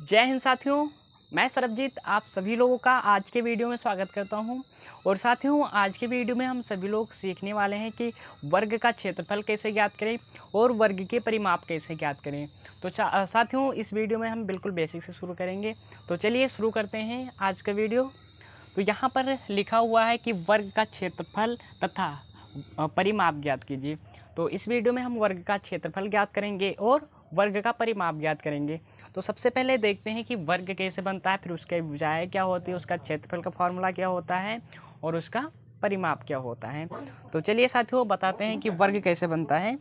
जय हिंद साथियों, मैं सरबजीत आप सभी लोगों का आज के वीडियो में स्वागत करता हूं। और साथियों, आज के वीडियो में हम सभी लोग सीखने वाले हैं कि वर्ग का क्षेत्रफल कैसे ज्ञात करें और वर्ग के परिमाप कैसे ज्ञात करें। तो साथियों, इस वीडियो में हम बिल्कुल बेसिक से शुरू करेंगे। तो चलिए शुरू करते हैं आज का वीडियो। तो यहाँ पर लिखा हुआ है कि वर्ग का क्षेत्रफल तथा परिमाप ज्ञात कीजिए। तो इस वीडियो में हम वर्ग का क्षेत्रफल ज्ञात करेंगे और वर्ग का परिमाप ज्ञात करेंगे। तो सबसे पहले देखते हैं कि वर्ग कैसे बनता है, फिर उसके भुजाएं क्या होती है, उसका क्षेत्रफल का फॉर्मूला क्या होता है और उसका परिमाप क्या होता है। तो चलिए साथियों, बताते हैं कि वर्ग कैसे बनता है।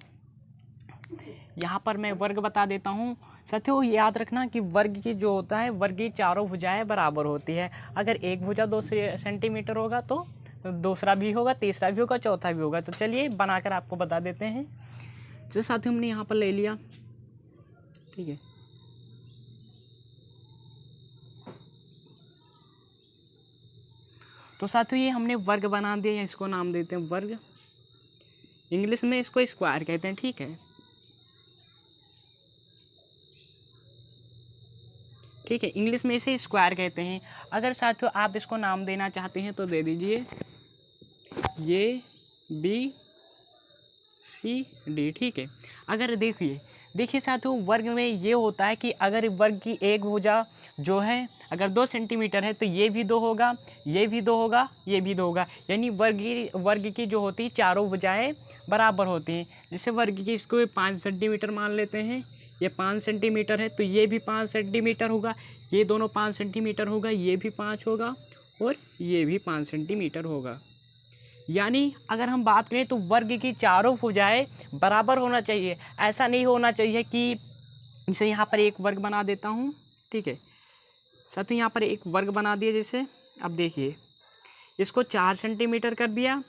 यहाँ पर मैं वर्ग बता देता हूँ। साथियों, याद रखना कि वर्ग की जो होता है, वर्ग की चारों भुजाएं बराबर होती है। अगर एक भुजा 2 सेंटीमीटर होगा तो दूसरा भी होगा, तीसरा भी होगा, चौथा भी होगा। तो चलिए बनाकर आपको बता देते हैं। जैसे साथियों, हमने यहाँ पर ले लिया, ठीक है। तो साथियों, ये हमने वर्ग बना दिया, इसको नाम देते हैं वर्ग। इंग्लिश में इसको स्क्वायर कहते हैं, ठीक है। ठीक है, इंग्लिश में इसे स्क्वायर कहते हैं। अगर साथियों आप इसको नाम देना चाहते हैं तो दे दीजिए ये ABCD, ठीक है। अगर देखिए साथियों, वर्ग में ये होता है कि अगर वर्ग की एक भुजा जो है अगर 2 सेंटीमीटर है तो ये भी 2 होगा, ये भी 2 होगा, ये भी 2 होगा। यानी वर्ग की जो होती है चारों भुजाएं बराबर होती हैं। जैसे वर्ग की इसको 5 सेंटीमीटर मान लेते हैं, ये 5 सेंटीमीटर है तो ये भी 5 सेंटीमीटर होगा, ये दोनों 5 सेंटीमीटर होगा, ये भी 5 होगा और ये भी 5 सेंटीमीटर होगा। यानी अगर हम बात करें तो वर्ग की चारों भुजाएं बराबर होना चाहिए। ऐसा नहीं होना चाहिए कि जैसे यहाँ पर एक वर्ग बना देता हूँ, ठीक है। साथ ही यहाँ पर एक वर्ग बना दिया। जैसे अब देखिए, इसको 4 सेंटीमीटर कर दिया,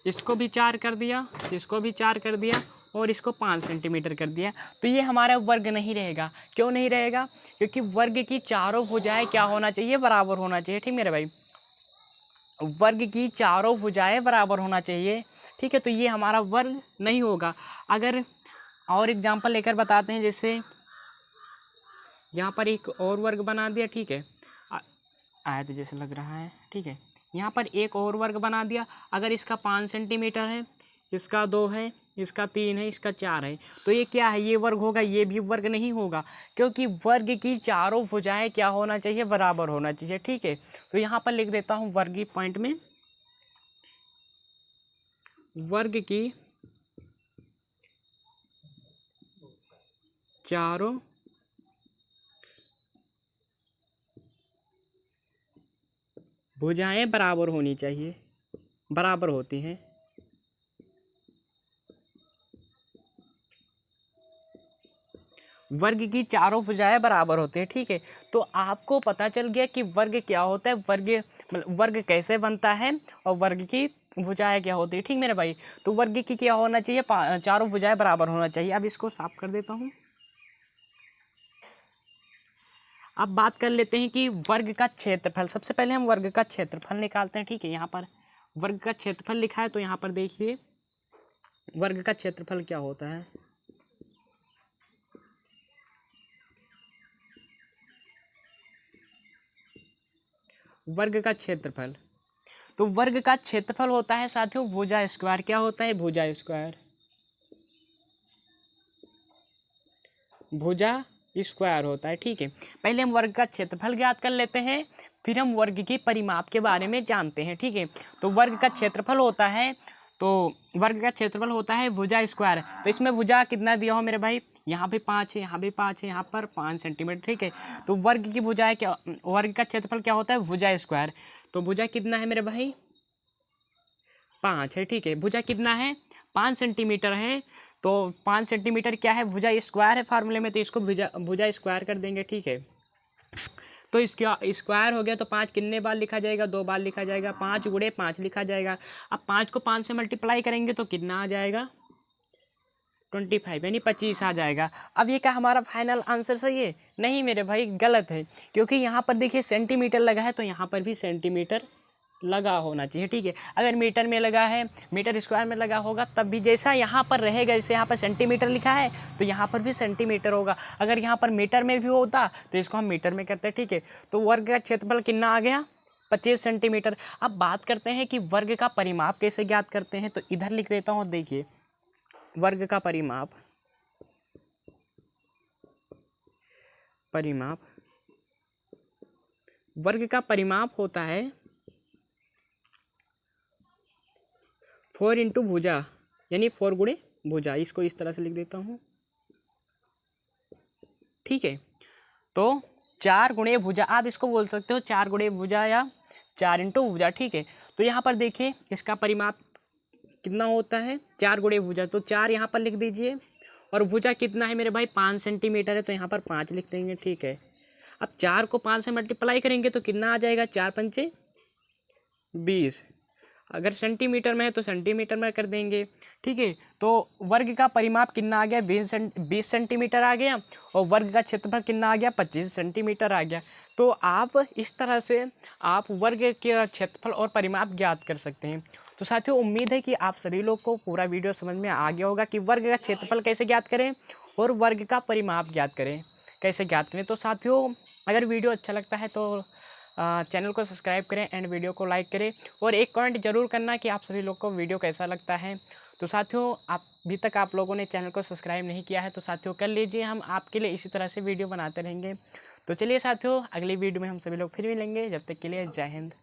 इसको भी 4 कर दिया, इसको भी 4 कर दिया और इसको 5 सेंटीमीटर कर दिया, तो ये हमारा वर्ग नहीं रहेगा। क्यों नहीं रहेगा? क्योंकि वर्ग की चारों भुजाएं क्या होना चाहिए? बराबर होना चाहिए, ठीक मेरे भाई। वर्ग की चारों भुजाएं बराबर होना चाहिए, ठीक है। तो ये हमारा वर्ग नहीं होगा। अगर और एग्जांपल लेकर बताते हैं, जैसे यहाँ पर एक और वर्ग बना दिया, ठीक है। आयत जैसे लग रहा है, ठीक है। यहाँ पर एक और वर्ग बना दिया। अगर इसका 5 सेंटीमीटर है, इसका 2 है, इसका 3 है, इसका 4 है, तो ये क्या है? ये वर्ग होगा, ये भी वर्ग नहीं होगा। क्योंकि वर्ग की चारों भुजाएं क्या होना चाहिए? बराबर होना चाहिए, ठीक है। तो यहाँ पर लिख देता हूँ वर्ग की पॉइंट में, वर्ग की चारों भुजाएं बराबर होनी चाहिए, बराबर होती हैं। वर्ग की चारों भुजाएं बराबर होती हैं, ठीक है। तो आपको पता चल गया कि वर्ग क्या होता है, वर्ग कैसे बनता है और वर्ग की भुजाएं क्या होती है, ठीक मेरे भाई। तो वर्ग की क्या होना चाहिए? चारों भुजाएं बराबर होना चाहिए। अब इसको साफ कर देता हूँ। अब बात कर लेते हैं कि वर्ग का क्षेत्रफल। सबसे पहले हम वर्ग का क्षेत्रफल निकालते हैं, ठीक है। यहाँ पर वर्ग का क्षेत्रफल लिखा है, तो यहाँ पर देखिए वर्ग का क्षेत्रफल क्या होता है। वर्ग का क्षेत्रफल, तो वर्ग का क्षेत्रफल होता है साथियों भुजा स्क्वायर। क्या होता है? भुजा स्क्वायर, भुजा स्क्वायर होता है, ठीक है। पहले हम वर्ग का क्षेत्रफल ज्ञात कर लेते हैं, फिर हम वर्ग की परिमाप के बारे में जानते हैं, ठीक है। तो वर्ग का क्षेत्रफल होता है, तो वर्ग का क्षेत्रफल होता है भुजा स्क्वायर। तो इसमें भुजा कितना दिया हो मेरे भाई? यहाँ भी 5 है, यहाँ भी 5 है, यहाँ पर 5 सेंटीमीटर, ठीक है। तो वर्ग की भुजाएं क्या, वर्ग का क्षेत्रफल क्या होता है? भुजा स्क्वायर। तो भुजा कितना है मेरे भाई? 5 है, ठीक है। भुजा कितना है? 5 सेंटीमीटर है। तो 5 सेंटीमीटर क्या है? भुजा स्क्वायर है फार्मूले में, तो इसको भुजा स्क्वायर कर देंगे, ठीक है। तो इसका स्क्वायर हो गया, तो 5 कितने बार लिखा जाएगा? 2 बार लिखा जाएगा। 5 गुणे 5 लिखा जाएगा। अब 5 को 5 से मल्टीप्लाई करेंगे तो कितना आ जाएगा? 25, यानी 25 आ जाएगा। अब ये क्या हमारा फाइनल आंसर सही है? नहीं मेरे भाई, गलत है। क्योंकि यहाँ पर देखिए सेंटीमीटर लगा है, तो यहाँ पर भी सेंटीमीटर लगा होना चाहिए, ठीक है। अगर मीटर में लगा है, मीटर स्क्वायर में लगा होगा, तब भी जैसा यहाँ पर रहेगा, जैसे यहाँ पर सेंटीमीटर लिखा है तो यहाँ पर भी सेंटीमीटर होगा। अगर यहाँ पर मीटर में भी होता तो इसको हम मीटर में करते हैं, ठीक है। तो वर्ग का क्षेत्रफल कितना आ गया, 25 सेंटीमीटर। अब बात करते हैं कि वर्ग का परिमाप कैसे ज्ञात करते हैं, तो इधर लिख देता हूँ, देखिए वर्ग का परिमाप वर्ग का परिमाप होता है 4 इंटू भुजा, यानी 4 गुणे भुजा। इसको इस तरह से लिख देता हूँ, ठीक है। तो 4 गुणे भुजा, आप इसको बोल सकते हो 4 गुणे भुजा या 4 इंटू भुजा, ठीक है। तो यहाँ पर देखिए इसका परिमाप कितना होता है, 4 गुणे भुजा, तो 4 यहाँ पर लिख दीजिए। और भुजा कितना है मेरे भाई, 5 सेंटीमीटर है, तो यहाँ पर 5 लिख देंगे, ठीक है। अब 4 को 5 से मल्टीप्लाई करेंगे तो कितना आ जाएगा, 4 पंचे 20। अगर सेंटीमीटर में है तो सेंटीमीटर में कर देंगे, ठीक है। तो वर्ग का परिमाप कितना आ गया, 20 सेंटीमीटर आ गया, और वर्ग का क्षेत्रफल कितना आ गया, 25 सेंटीमीटर आ गया। तो आप इस तरह से आप वर्ग के क्षेत्रफल और परिमाप ज्ञात कर सकते हैं। तो साथियों उम्मीद है कि आप सभी लोग को पूरा वीडियो समझ में आ गया होगा कि वर्ग का क्षेत्रफल कैसे ज्ञात करें और वर्ग का परिमाप ज्ञात करें, कैसे ज्ञात करें। तो साथियों अगर वीडियो अच्छा लगता है तो चैनल को सब्सक्राइब करें एंड वीडियो को लाइक करें, और एक कमेंट जरूर करना कि आप सभी लोग को वीडियो कैसा लगता है। तो साथियों अभी तक आप लोगों ने चैनल को सब्सक्राइब नहीं किया है तो साथियों कर लीजिए, हम आपके लिए इसी तरह से वीडियो बनाते रहेंगे। तो चलिए साथियों अगली वीडियो में हम सभी लोग फिर मिलेंगे, जब तक के लिए जय हिंद।